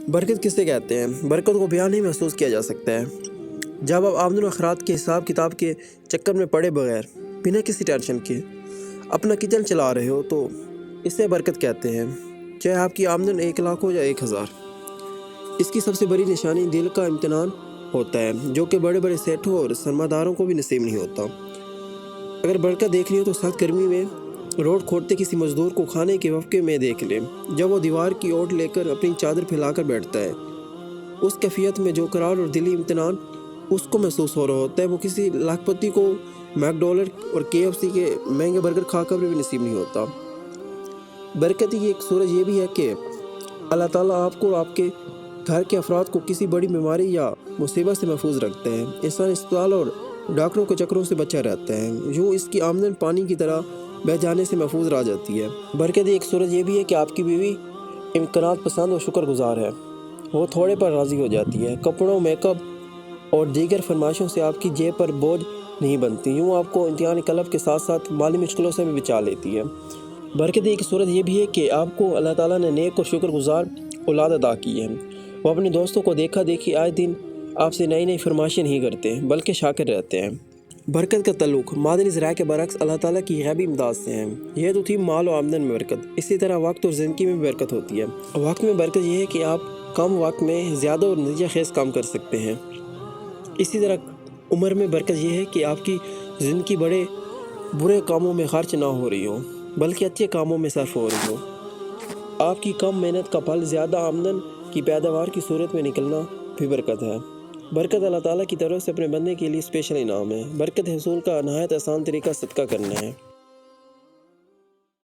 برکت کسے کہتے ہیں؟ برکت کو بیان نہیں محسوس کیا جا سکتا ہے۔ جب آپ آمدن و اخراج کے حساب کتاب کے چکر میں پڑے بغیر بنا کسی ٹینشن کے اپنا کچن چلا رہے ہو تو اسے برکت کہتے ہیں، چاہے آپ کی آمدن 1,00,000 ہو یا 1,000۔ اس کی سب سے بڑی نشانی دل کا اطمینان ہوتا ہے، جو کہ بڑے بڑے سیٹھوں اور سرمایہ داروں کو بھی نصیب نہیں ہوتا۔ اگر برکت دیکھنی ہو تو سخت گرمی میں روڈ کھودتے کسی مزدور کو کھانے کے وقفے میں دیکھ لیں، جب وہ دیوار کی اوٹ لے کر اپنی چادر پھیلا کر بیٹھتا ہے۔ اس کیفیت میں جو قرار اور دلی اطمینان اس کو محسوس ہو رہا ہوتا ہے، وہ کسی لاکھ پتی کو میک ڈونلڈ اور KFC کے مہنگے برگر کھا کر بھی نصیب نہیں ہوتا۔ برکت کی ایک صورت یہ بھی ہے کہ اللہ تعالیٰ آپ کو اور آپ کے گھر کے افراد کو کسی بڑی بیماری یا مصیبت سے محفوظ رکھتے ہیں۔ انسان اسپتال اور ڈاکٹروں کے چکروں سے بچا رہتا ہے، جو اس کی آمدن پانی کی طرح بہہ جانے سے محفوظ رہ جاتی ہے۔ برکت ایک صورت یہ بھی ہے کہ آپ کی بیوی امکانات پسند اور شکر گزار ہے، وہ تھوڑے پر راضی ہو جاتی ہے، کپڑوں، میک اپ اور دیگر فرمائشوں سے آپ کی جیب پر بوجھ نہیں بنتی، یوں آپ کو امتحان قلب کے ساتھ ساتھ مالی مشکلوں سے بھی بچا لیتی ہے۔ برکت ایک صورت یہ بھی ہے کہ آپ کو اللہ تعالیٰ نے نیک اور شکر گزار اولاد عطا کی ہے، وہ اپنے دوستوں کو دیکھا دیکھی آئے دن آپ سے نئی نئی فرمائشیں نہیں کرتے بلکہ شاکر رہتے ہیں۔ برکت کا تعلق معدنی ذرائع کے برعکس اللہ تعالیٰ کی غیبی امداد سے ہے۔ یہ تو تھی مال و آمدن میں برکت، اسی طرح وقت اور زندگی میں بھی برکت ہوتی ہے۔ وقت میں برکت یہ ہے کہ آپ کم وقت میں زیادہ اور نتیجہ خیز کام کر سکتے ہیں۔ اسی طرح عمر میں برکت یہ ہے کہ آپ کی زندگی بڑے برے کاموں میں خرچ نہ ہو رہی ہو بلکہ اچھے کاموں میں صرف ہو رہی ہو۔ آپ کی کم محنت کا پھل زیادہ آمدن کی پیداوار کی صورت میں نکلنا بھی برکت ہے۔ برکت اللہ تعالیٰ کی طرف سے اپنے بندے کے لیے اسپیشل انعام ہے۔ برکت حصول کا نہایت آسان طریقہ صدقہ کرنا ہے۔